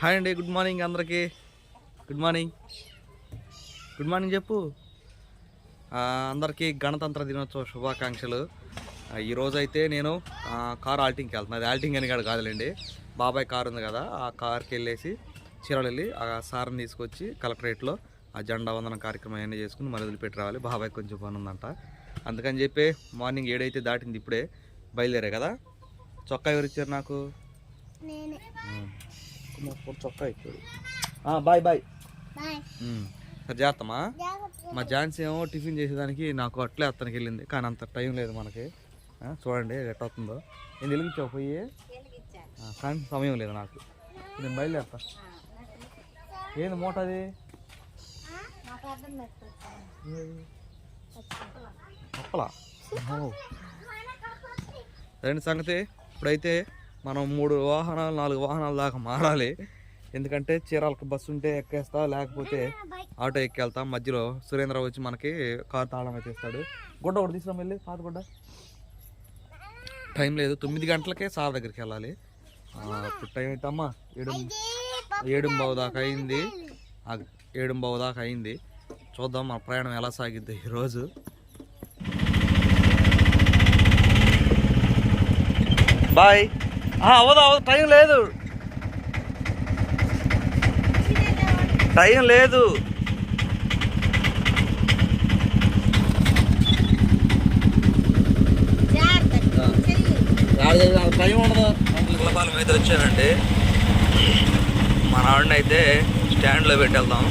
Hi అండి, good morning అందరికీ. Good morning చెప్పు. అందరికీ గణతంత్ర దినోత్సవ శుభాకాంక్షలు. ఈరోజు అయితే నేను కార్ ఆల్టింగ్కి వెళ్తున్నాను. అది ఆల్టింగ్ అని కాదులేండి, బాబాయ్ కారు ఉంది కదా, ఆ కార్కి వెళ్ళేసి చీరలు వెళ్ళి ఆ సార్ని తీసుకొచ్చి కలెక్టరేట్లో ఆ జెండా వందనం కార్యక్రమం అన్నీ చేసుకుని మళ్ళీ వదిలిపెట్టి రావాలి. బాబాయ్ కొంచెం పని ఉందంట, అందుకని చెప్పి మార్నింగ్ 7 అయితే దాటింది, ఇప్పుడే బయలుదేరే కదా. చొక్కా ఎవరు ఇచ్చారు నాకు? చొక్కా ఇచ్చాడు. బాయ్ బాయ్ సరే చేస్తామా. మా ఝాన్సీ ఏమో టిఫిన్ చేసేదానికి నాకు అట్లే అతనికి వెళ్ళింది, కానీ అంత టైం లేదు మనకి. చూడండి ఎట్ట అవుతుందో. నేను వెలిగించావు పోయి, కానీ సమయం లేదు నాకు. నేను బయలుదేరుతా. ఏంది మూట అది? అప్పలా రెండు సంగతి. ఇప్పుడైతే మనం 3 వాహనాలు 4 వాహనాల దాకా మారాలి. ఎందుకంటే చీరాలకు బస్సు ఉంటే ఎక్కేస్తా, లేకపోతే ఆటో ఎక్కెళ్తాం. మధ్యలో సురేంద్ర వచ్చి మనకి కారు తాళం అయితే ఇస్తాడు. గుడ్డ ఒకటి తీసుకురాం వెళ్ళి, పాత గుడ్డ. టైం లేదు, 9 గంటలకే సార్ దగ్గరికి వెళ్ళాలి. ఇప్పుడు టైం ఏంటమ్మా? 7:15 దాకా అయింది. 7:15 దాకా అయింది. చూద్దాం మన ప్రయాణం ఎలా సాగిద్ది ఈరోజు. బాయ్. అవదు టైం లేదు, టైం లేదు. టైం ఉండదు. కులపాలెం అయితే వచ్చానండి. మా నాడిని అయితే స్టాండ్లో పెట్టి వెళ్దాం.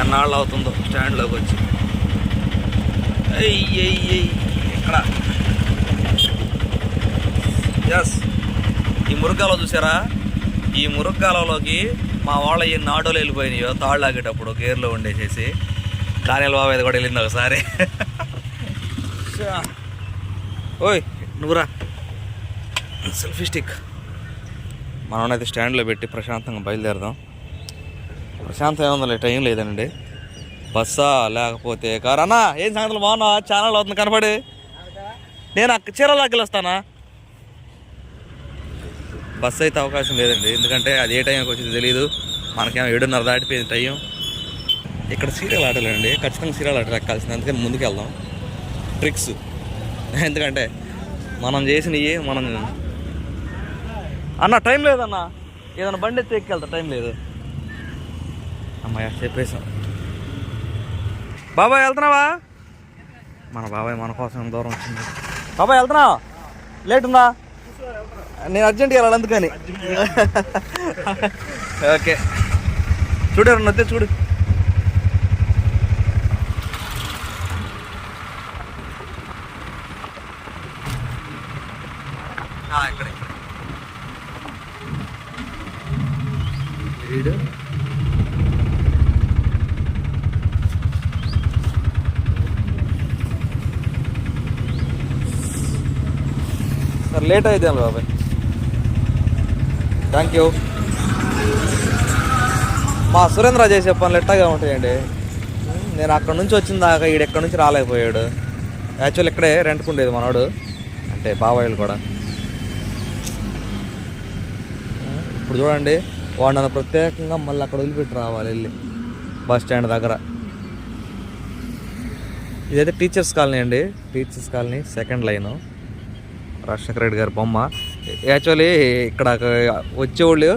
ఎన్నాళ్ళు అవుతుందో స్టాండ్లోకి వచ్చి. ఇక్కడ ఎస్, ఈ మురుగ్గాలో చూసారా? ఈ మురుగ్గాలలోకి మా వాళ్ళ ఎన్ని ఆటోలు వెళ్ళిపోయినాయో తాళ్ళు లాగేటప్పుడు గేర్లో ఉండేసేసి. దానిలో బాబు కూడా వెళ్ళింది ఒకసారి. ఓయ్ నువ్వురా, సెల్ఫీ స్టిక్. మనమైతే స్టాండ్లో పెట్టి ప్రశాంతంగా బయలుదేరదాం. ప్రశాంతం ఏముందో, టైం లేదండి. బస్సా లేకపోతే కారు. అన్నా ఏం సంగతులు బాగున్నా? ఛానల్ అవుతుంది కనపడి. నేను చీరలోకి వస్తానా? బస్సు అయితే అవకాశం లేదండి, ఎందుకంటే అది ఏ టైంకి వచ్చింది తెలియదు. మనకేమో 7:30 దాటిపోయింది టైం. ఇక్కడ సీరియల్ ఆటలండి, ఖచ్చితంగా సీరియల్ ఆటలు ఎక్కాల్సింది. అందుకని ముందుకు వెళ్దాం. ట్రిక్స్, ఎందుకంటే మనం చేసినవి మనం. అన్న టైం లేదన్నా, ఏదైనా బండి ఎత్తి ఎక్కెళ్తా, టైం లేదు. అమ్మాయి చెప్పేసాం. బాబాయ్ వెళ్తున్నావా? మన బాబాయ్ మన కోసం దూరం వచ్చింది. బాబాయ్ వెళ్తున్నావా? లేట్ ఉందా? నేను అర్జెంట్గా వెళ్ళాలి అందుకని. ఓకే చూడారు నచ్చే చూడు. ఇక్కడ సార్ లేట్ అయితే బాబాయ్. Thank you. మా సురేంద్ర చేసే పనులు ఎట్టాగా ఉంటాయండి. నేను అక్కడ నుంచి వచ్చిన దాకా ఎక్కడి నుంచి రాలేకపోయాడు. యాక్చువల్ ఇక్కడే రెంట్కుండేది మనోడు, అంటే బాబాయిలు కూడా. ఇప్పుడు చూడండి, వాడు నన్ను ప్రత్యేకంగా మళ్ళీ అక్కడ వదిలిపెట్టి రావాలి వెళ్ళి బస్ స్టాండ్ దగ్గర. ఇదైతే టీచర్స్ కాలనీ అండి, teachers colony 2nd line. Rajasekhara Reddy గారి బొమ్మ. యాక్చువల్లీ ఇక్కడ వచ్చేవాళ్ళు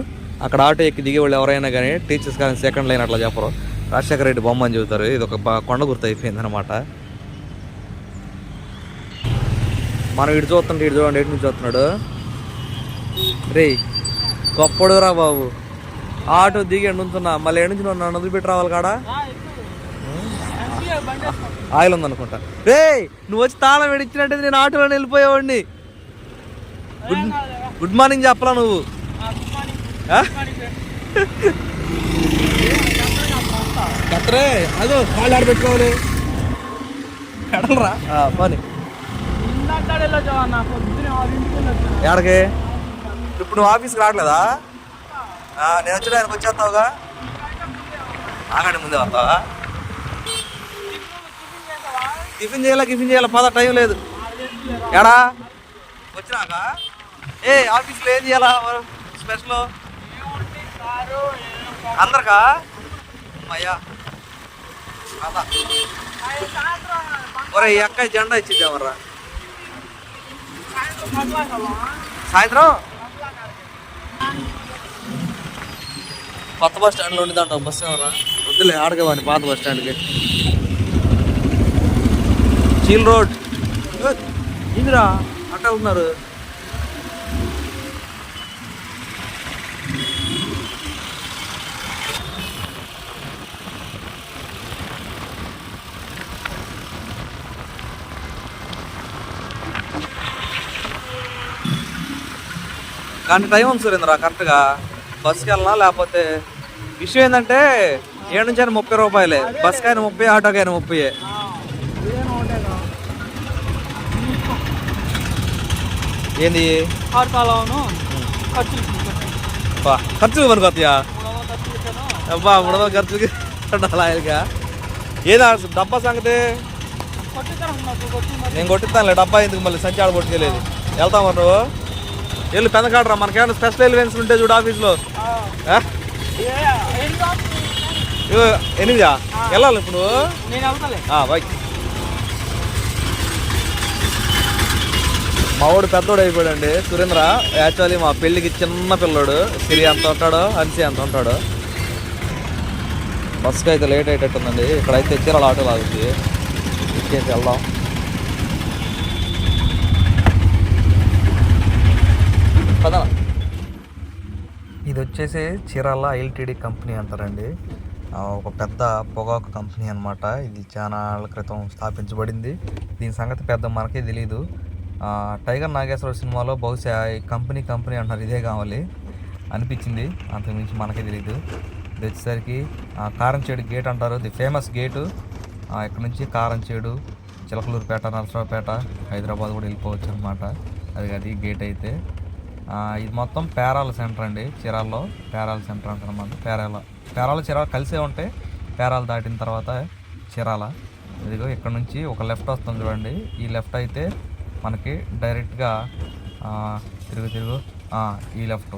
అక్కడ ఆటో ఎక్కి దిగేవాళ్ళు ఎవరైనా కానీ టీచర్స్ కానీ 2nd లైన్ అట్లా చెప్పరు, రాజశేఖర రెడ్డి బొమ్మ అని చెబుతారు. ఇది ఒక కొండ గుర్తు అయిపోయింది అనమాట. మనం ఇటు చూస్తుంటే ఇటు చూడండి, ఎటు నుంచి చూస్తున్నాడు. రే గొప్పడురా బాబు, ఆటో దిగి ఎండుతున్నా, మళ్ళీ ఎండు నుంచి నన్ను వదిలిపెట్టి రావాలి కాడా. ఆయిల్ ఉందనుకుంటా. రే నువ్వు వచ్చి తాళం వెడిచ్చినట్టే నేను ఆటోలో వెళ్ళిపోయేవాడిని. గుడ్ మార్నింగ్ చెప్పరా నువ్వు? కత్తరే అదో కాళ్ళు ఆడబెట్టుకోవాలి, ఎడలరా పని. ఎక్కడికి? ఇప్పుడు నువ్వు ఆఫీస్కి రావట్లేదా? నేను వచ్చేదానికి వచ్చేస్తావుగా. ఆగండి ముందే వస్తావా? టిఫిన్ చేయాలి పద, టైం లేదు. ఎడా వచ్చినాక ఆఫీస్లో ఏం చేయాలా? స్పెషల్ అందరికా అయ్యా అదా ఒరే ఈ అక్క జెండా ఇచ్చిద్దామర్రా సాయంత్రం కొత్త బస్ స్టాండ్లో ఉండేదంట బస్సు ఎవరా వద్దులే ఆడగవాని పాత బస్ స్టాండ్కి చీల్ రోడ్ ఇందిరా అట్ట ఉన్నారు కానీ టైం ఉంది సురేంద్ర కరెక్ట్గా బస్కి వెళ్ళాలా లేకపోతే విషయం ఏంటంటే 7 నుంచి 30 రూపాయలే బస్కి అయినా 30 ఆటోకి అయినా 30 ఏంది ఖర్చులు మనకు వస్తాయా అబ్బా 300 ఖర్చులకి అలాగా ఏదా డబ్బా సంగతి నేను కొట్టిస్తానులే డబ్బా ఎందుకు మళ్ళీ సంచి ఆడ కొట్టుకెళ్ళేది వెళ్తామా నువ్వు వెళ్ళు పెద్దకాడరా మనకేమైనా స్పెషల్ ఎలివెన్స్ ఉంటే చూడు ఆఫీస్లో 8 వెళ్ళాలి ఇప్పుడు నువ్వు బై మా వాడు పెద్దోడు అయిపోయాడండి సురేంద్ర యాక్చువల్లీ మా పెళ్ళికి చిన్న పిల్లోడు సిరి ఎంత ఉంటాడో అన్సి ఎంత ఉంటాడో బస్కి అయితే లేట్ అయ్యేటట్టుందండి ఇక్కడైతే చీరాల ఆటో లాగుతుంది ఇచ్చేసి వెళ్దాం పదా ఇది వచ్చేసి చీరాల ఎల్టీడీ కంపెనీ అంటారండి ఒక పెద్ద పొగాకు కంపెనీ అనమాట ఇది చాలా ఏళ్ల క్రితం స్థాపించబడింది దీని సంగతి పెద్ద మనకే తెలీదు టైగర్ నాగేశ్వర సినిమాలో బహుశా ఈ కంపెనీ అంటారు ఇదే కావాలి అనిపించింది అంతకుమించి మనకే తెలీదు ఇది వచ్చేసరికి కారంచేడు గేట్ అంటారు ది ఫేమస్ గేటు ఇక్కడ నుంచి కారంచేడు చిలకలూరుపేట నరసరావుపేట హైదరాబాద్ కూడా వెళ్ళిపోవచ్చు అనమాట అది గేట్ అయితే ఇది మొత్తం పేరాల సెంటర్ అండి చీరాల్లో పేరాల సెంటర్ అంటారు అన్నమాట పేరాల చీరాల కలిసే ఉంటాయి పేరాలు దాటిన తర్వాత చీరాల ఇదిగో ఇక్కడ నుంచి ఒక లెఫ్ట్ వస్తుంది చూడండి ఈ లెఫ్ట్ అయితే మనకి డైరెక్ట్గా తిరుగు ఈ లెఫ్ట్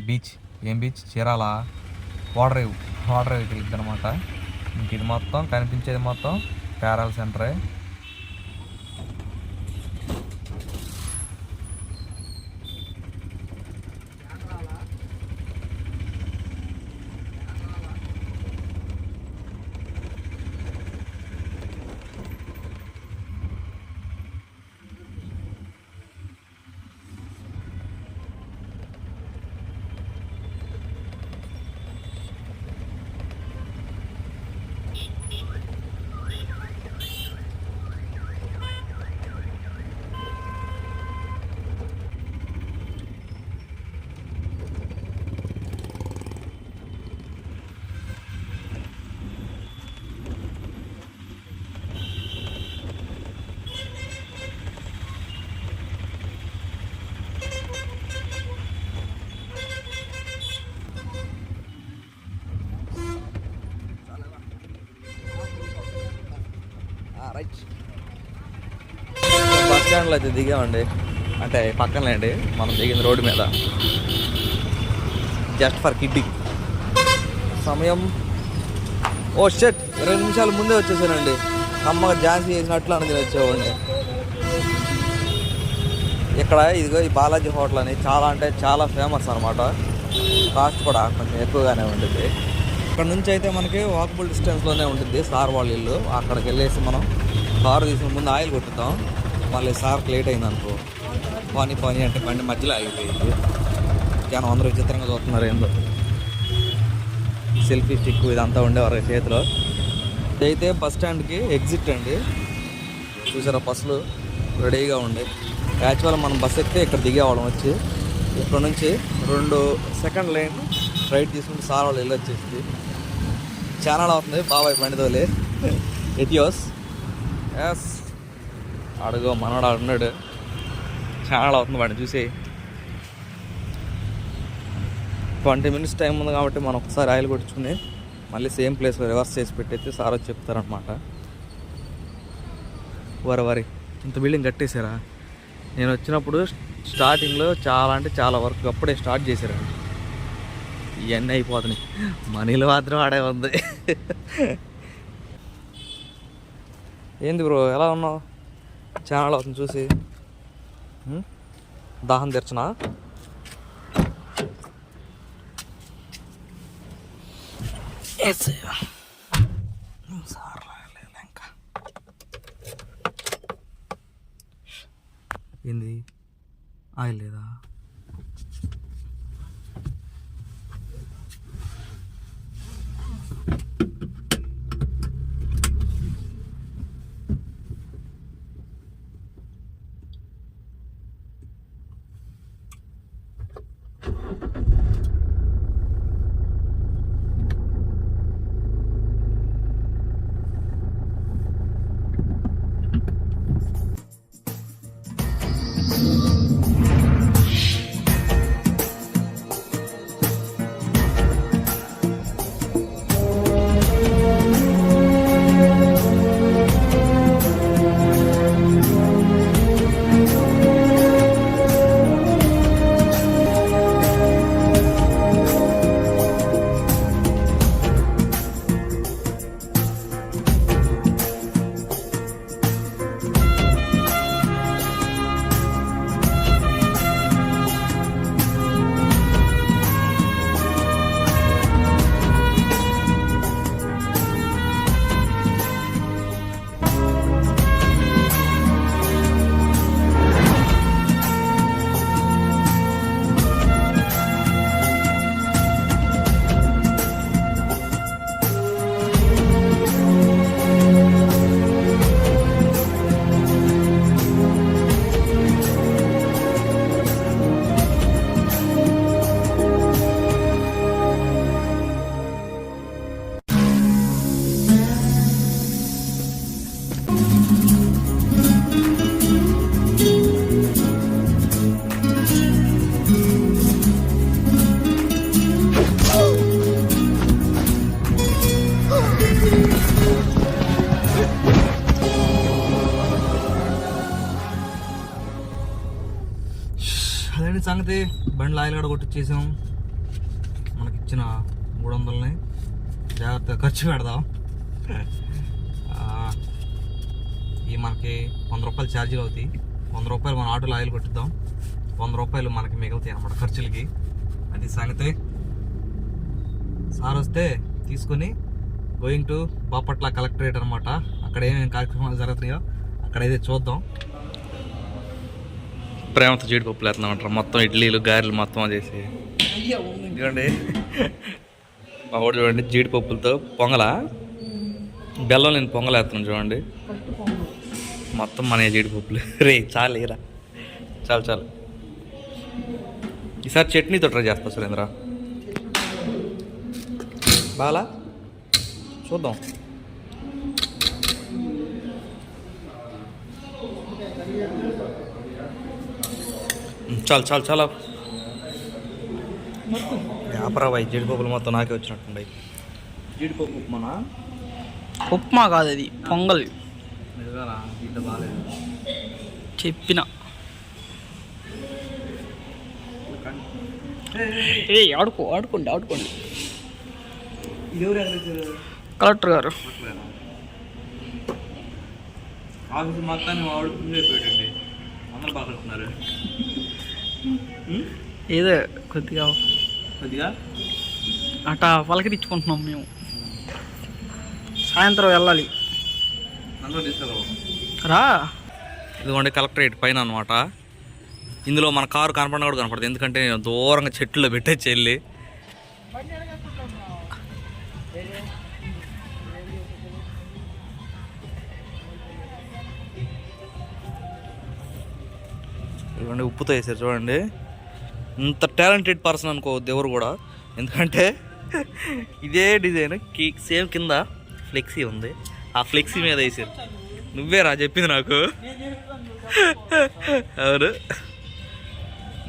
బీచ్ ఏం బీచ్ చీరాల వాటర్ వెళ్ళిద్ది అనమాట ఇంక ఇది మొత్తం కనిపించేది మొత్తం పేరాల సెంటరే రైట్ బస్ స్టాండ్లో అయితే దిగామండి అంటే పక్కనండి మనం దిగింది రోడ్డు మీద జస్ట్ ఫర్ కిడ్డింగ్ సమయం షెట్ 2 నిమిషాల ముందే వచ్చేసానండి అమ్మగా ఝాన్సీ చేసినట్లు అని వచ్చేవాడిని ఇక్కడ ఇదిగో ఈ బాలాజీ హోటల్ అని చాలా అంటే చాలా ఫేమస్ అనమాట కాస్ట్ కూడా కొంచెం ఎక్కువగానే ఉంటుంది ఇక్కడ నుంచి అయితే మనకి వాకబుల్ డిస్టెన్స్లోనే ఉంటుంది సార్ వాళ్ళ ఇల్లు అక్కడికి వెళ్ళేసి మనం కారు తీసుకుని ముందు ఆయిల్ కొట్టుతాం మళ్ళీ సార్కి లేట్ అయింది అనుకో పానీ అంటే బండి మధ్యలో ఆగిపోయింది జనం అందరూ విచిత్రంగా చూస్తున్నారు ఏందో సెల్ఫీ స్టిక్ ఇదంతా ఉండేవారు చేతిలో ఇదైతే బస్ స్టాండ్కి ఎగ్జిట్ అండి చూసారా బస్సులు రెడీగా ఉండే యాక్చువల్ మనం బస్ ఎక్కితే ఇక్కడ దిగేవాళ్ళం వచ్చి ఇక్కడ నుంచి 2 సెకండ్ లైన్ రైట్ తీసుకుంటే సార్ వాళ్ళు వెళ్ళి వచ్చేసి చాలా అవుతుంది బాబాయ్ బండితోలే ఎటియోస్ ఎస్ అడుగో మనవాడు ఆడున్నాడు చాలా అవుతుంది బండి చూసి 20 మినిట్స్ టైం ఉంది కాబట్టి మనం ఒకసారి ఆయిల్ కొట్టుకుని మళ్ళీ సేమ్ ప్లేస్లో రివర్స్ చేసి పెట్టేస్తే సార్ వచ్చి చెప్తారనమాట వరి ఇంత బిల్డింగ్ కట్టేశారా నేను వచ్చినప్పుడు స్టార్టింగ్లో చాలా అంటే చాలా వరకు అప్పుడే స్టార్ట్ చేశారండి. ఇవన్నీ అయిపోతున్నాయి, మనీలు మాత్రం ఆడే ఉంది. ఏంది బ్రో ఎలా ఉన్నావు? ఛానల్ అవుతుంది చూసి దాహం తెరచనా? ఏంది ఆయిల్ లేదా? అదేంటి సంగతి, బండ్లు ఆయిల్ కూడా కొట్టించేసాం. మనకిచ్చిన 300ని జాగ్రత్తగా ఖర్చు పెడదాం. ఈ మనకి 100 రూపాయలు ఛార్జీలు అవుతాయి. 100 రూపాయలు మన ఆటోలో ఆయిల్ కొట్టిద్దాం. 100 రూపాయలు మనకి మిగులుతాయి అన్నమాట ఖర్చులకి. అది సంగతి. సార్ వస్తే తీసుకొని గోయింగ్ టు బాపట్ల కలెక్టరేట్ అనమాట. అక్కడ ఏమేమి కార్యక్రమాలు జరుగుతున్నాయో అక్కడైతే చూద్దాం. ప్రేమతో జీడిపప్పులు వేస్తున్నామంటారు. మొత్తం ఇడ్లీలు గారెలు మొత్తం చేసి చూడండి. మా వాడు చూడండి జీడిపప్పులతో పొంగల, బెల్లం నేను పొంగల్ వేస్తున్నాను చూడండి. మొత్తం మన జీడిపప్పులు. రే చాలు ఇరా, చాలు చాలు. ఈసారి చట్నీతో ట్రై చేస్తా సురేంద్ర. బాలా చూద్దాం. చాలు చాలు చాలా వ్యాపారాబాయి. జీడిపప్పులు మొత్తం నాకే వచ్చినట్టుండే. జీడిపప్పు ఉప్మానా? ఉప్మా కాదు, అది పొంగల్. చెప్పిన ఆడుకోండి. కలెక్టర్ గారు ఆఫీస్ మొత్తాన్ని ఆడుకుంటండి. అందరూ బాగా కడుతున్నారు. ఏదో కొద్దిగా అట్టా పలకరించుకుంటున్నాం మేము. సాయంత్రం వెళ్ళాలి రా. ఇదిగోండి కలెక్టరేట్ పైన అనమాట. ఇందులో మన కారు కనపడినా కూడా కనపడుతుంది, ఎందుకంటే నేను దూరంగా చెట్టులో పెట్టేసి వెళ్ళి. ఇదిగోండి ఉప్పుతో వేసారు చూడండి. ఇంత టాలెంటెడ్ పర్సన్ అనుకోవద్దు ఎవరు కూడా, ఎందుకంటే ఇదే డిజైన్ సేమ్ కింద ఫ్లెక్సీ ఉంది. ఆ ఫ్లెక్సీ మీద వేసారు. నువ్వేరా చెప్పింది నాకు. అవును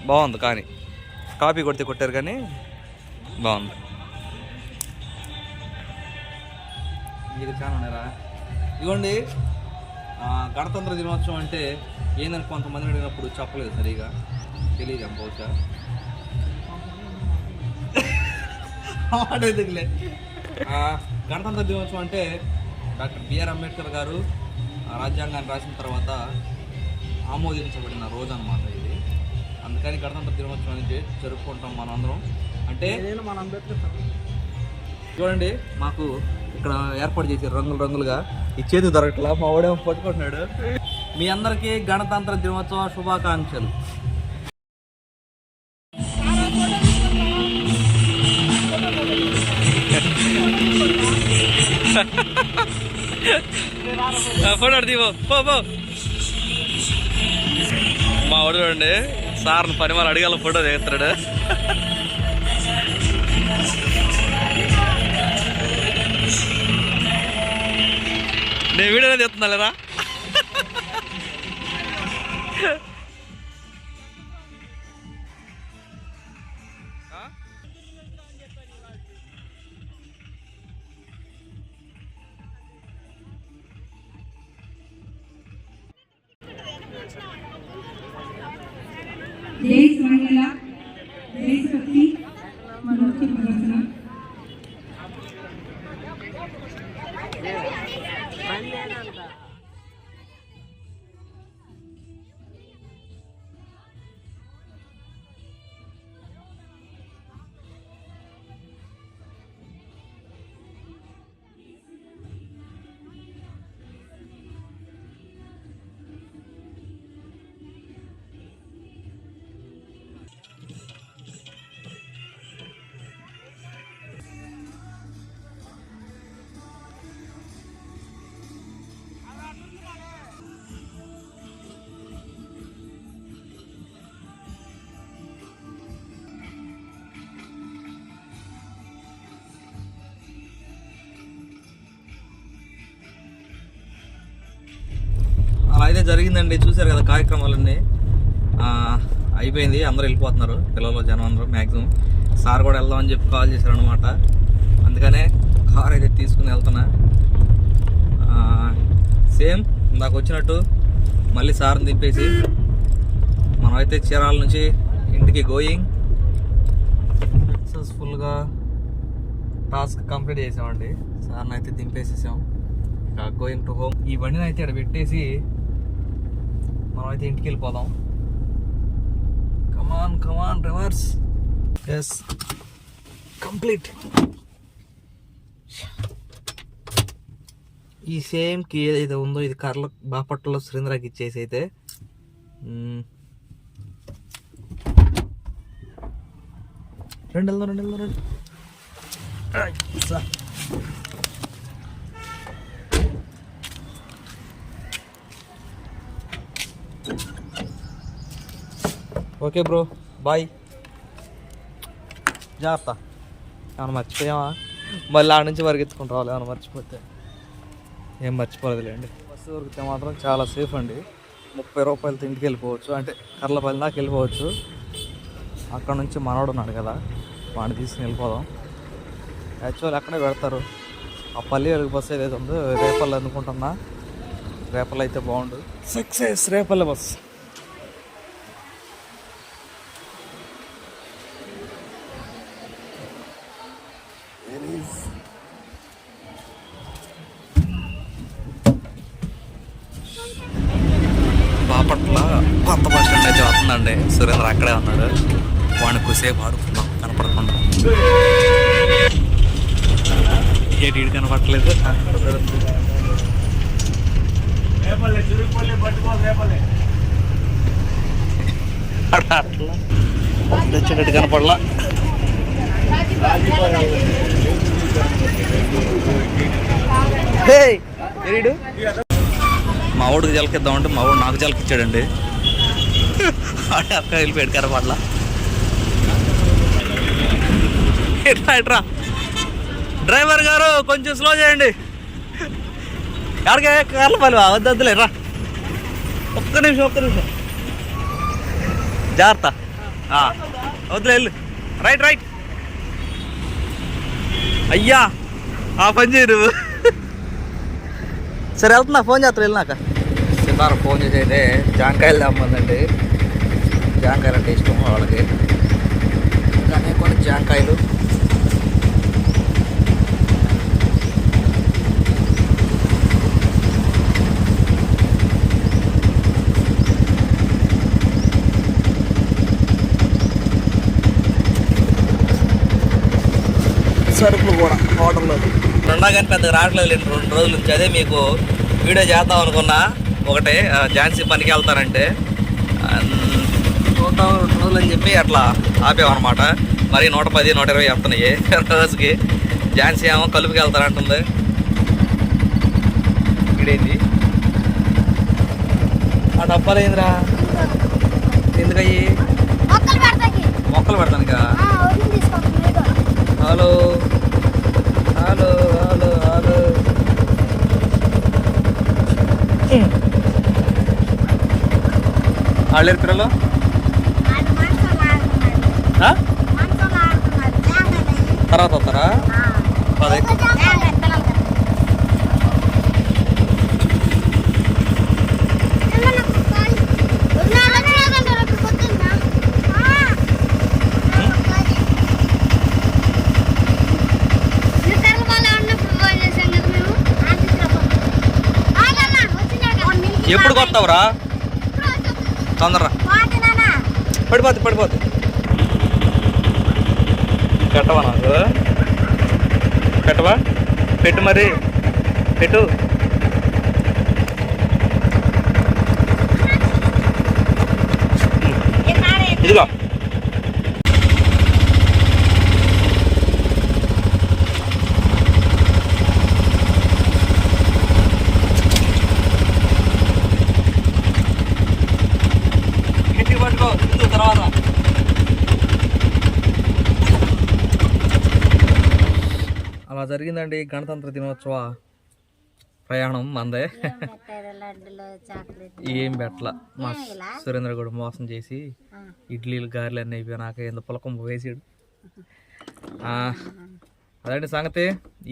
బాగుంది, కానీ కాపీ కొడితే కొట్టారు కానీ బాగుంది. ఇది చాలా ఉన్నారా. ఇదిగోండి గణతంత్ర దినోత్సవం అంటే ఏందని కొంతమంది అడిగినప్పుడు చెప్పలేదు సరిగా. తెలియదు బహుశా ఎందుకులే. గణతంత్ర దినోత్సవం అంటే డాక్టర్ బిఆర్ అంబేద్కర్ గారు రాజ్యాంగాన్ని రాసిన తర్వాత ఆమోదించబడిన రోజు అన్నమాట ఇది. అందుకని గణతంత్ర దినోత్సవం అనేది జరుపుకుంటాం మనం అందరం. అంటే మన అంబేద్కర్ చూడండి మాకు ఇక్కడ ఏర్పాటు చేశారు రంగులు రంగులుగా. ఈ చేతి దొరకట్లా, మా వాడేమో పట్టుకుంటున్నాడు. మీ అందరికీ గణతంత్ర దినోత్సవ శుభాకాంక్షలు. ఫోటో తీవో పో. మా వాడు చూడండి సార్ని పని వాళ్ళు అడిగాల ఫోటో దిగుతాడు. నేను వీడియోనే చెప్తున్నా లేరా. देश महिला देशभक्ति मनोज्ञ प्रदर्शन అలా అయితే జరిగిందండి. చూశారు కదా కార్యక్రమాలన్నీ అయిపోయింది. అందరూ వెళ్ళిపోతున్నారు, పిల్లలు జనం అందరూ మ్యాక్సిమం. సార్ కూడా వెళ్దామని చెప్పి కాల్ చేశారు అనమాట. అందుకనే కార్ అయితే తీసుకుని వెళ్తున్నా. సేమ్ ఇందాక వచ్చినట్టు మళ్ళీ సార్ని దింపేసి మనమైతే చీరాల నుంచి ఇంటికి గోయింగ్. సక్సెస్ఫుల్గా టాస్క్ కంప్లీట్ చేసామండి. సార్ని అయితే దింపేసేసాం. ఇక గోయింగ్ టు హోమ్. ఈ బండిని అయితే ఇక్కడ పెట్టేసి మనమైతే ఇంటికి వెళ్ళిపోదాం. Come on reverse. Yes complete. ఈ సేమ్ కీ ఏదైతే ఉందో ఇది కర్ల బాపట్లలో సురేంద్రకి ఇచ్చేసి అయితే రెండు ఓకే బ్రో, బాయ్. జాగ్రత్త. ఏమైనా మర్చిపోయామా? మళ్ళీ ఆడ నుంచి పరిగెత్తుకుని రావాలి ఏమైనా మర్చిపోతే. ఏం మర్చిపోలేదులేండి. బస్సు దొరికితే మాత్రం చాలా సేఫ్ అండి. 30 రూపాయలతో ఇంటికి వెళ్ళిపోవచ్చు, అంటే కర్లపల్లి దాకా వెళ్ళిపోవచ్చు. అక్కడ నుంచి మనోడు ఉన్నాడు కదా, వాడిని తీసుకుని వెళ్ళిపోదాం. యాక్చువల్ అక్కడే పెడతారు. ఆ పల్లి వెలుగు బస్సు ఏదైతే ఉందో రేపల్లి అనుకుంటున్నా. రేపల్లి అయితే బాగుండు. Success Repalle bus. బాపట్ల కొత్త బస్ స్టాండ్ అయితే వస్తుందండి. సురేంద్ర అక్కడే ఉన్నాడు. వాడిని కుసేపు ఆడుకుందాం కనపడకుండా. ఏంటి కనపడట్లేదు. అట్లా వచ్చేటట్టు కనపడలా. మా ఊడికి జలకిద్దామంటే మా ఊడు నాకు జలకిచ్చాడండి. అక్క వెళ్ళిపోయాడు కనపడలా. ఎట్రా డ్రైవర్ గారు కొంచెం స్లో చేయండి. ఎక్కడికి కర్లపల్లి వద్దులే రా. ఒక్క నిమిషం జాగ్రత్త. వద్దులే వెళ్ళు. రైట్ అయ్యా ఆ పని చేయి నువ్వు. సరే వెళ్తున్నా, ఫోన్ చేస్తా వెళ్ళినాక. సిద్ధార్థ ఫోన్ చేసి అయితే జాంకాయలు తెమ్మందండి. జాంకాయలు అంటే ఇష్టం వాళ్ళకి. కానీ కొన్ని జాంకాయలు సరుకులు కూడా హోటల్లో రెండా కానీ పెద్దగా రావట్లేదు 2 రోజుల నుంచి. అదే మీకు వీడియో చేద్దాం అనుకున్నా. ఒకటే ఝాన్సీ పనికి వెళ్తానంటే చూద్దాం 2 రోజులు అని చెప్పి అట్లా ఆపేమన్నమాట. మరి 110, 120 వస్తున్నాయి రోజుకి. ఝాన్సీ ఏమో కలుపుకి వెళ్తానంటుంది. ఇక్కడేంది ఆ డబ్బాలు ఏందిరా? ఎందుకయ్యి మొక్కలు పెడతానుకా? హలో హలో హలో హలో ఆళ్ళేరు పిల్లలు తర్వాత వస్తారా? అదే ఎప్పుడు కొత్తావురా? తొందరరా పడిపోద్ది. పెట్టవా నాకు? పెట్టవా? పెట్టు మరి పెట్టు. ఇదిగో తర్వాత అలా జరిగిందండి గణతంత్ర దినోత్సవ ప్రయాణం మందే. ఏం పెట్టల మా సురేంద్ర కూడా మోసం చేసి ఇడ్లీలు గారెలు అన్నీ అయిపోయినాక ఎంత పులకం వేసాడు. అదండి సంగతి.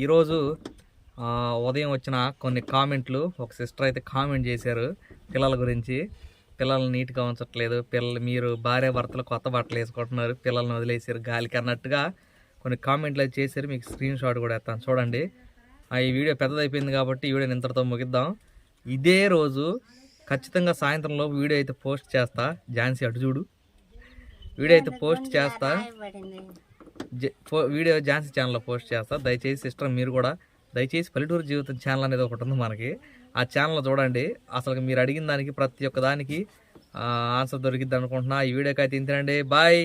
ఈరోజు ఉదయం వచ్చిన కొన్ని కామెంట్లు, ఒక సిస్టర్ అయితే కామెంట్ చేశారు పిల్లల గురించి. పిల్లల్ని నీట్గా ఉంచట్లేదు, మీరు భార్య భర్తలు కొత్త బట్టలు వేసుకుంటున్నారు, పిల్లల్ని వదిలేసారు గాలికి అన్నట్టుగా కొన్ని కామెంట్లు అయితే చేశారు. మీకు స్క్రీన్ షాట్ కూడా వేస్తాను చూడండి. ఈ వీడియో పెద్దదైపోయింది కాబట్టి ఈ వీడియోని ఇంతటితో ముగిద్దాం. ఇదే రోజు ఖచ్చితంగా సాయంత్రంలో వీడియో అయితే పోస్ట్ చేస్తా. ఝాన్సీ అటు చూడు, వీడియో అయితే పోస్ట్ చేస్తా. వీడియో ఝాన్సీ ఛానల్లో పోస్ట్ చేస్తా. దయచేసి సిస్టర్ మీరు కూడా దయచేసి పల్లెటూరు జీవితం ఛానల్ అనేది ఒకటి ఉంది మనకి. ఆ ఛానల్ చూడండి. అసలు మీరు అడిగిన దానికి ప్రతి ఒక్క దానికి ఆన్సర్ దొరికిద్ది అనుకుంటున్నా. ఈ వీడియోకి అయితే ఇంతేనండి. బాయ్.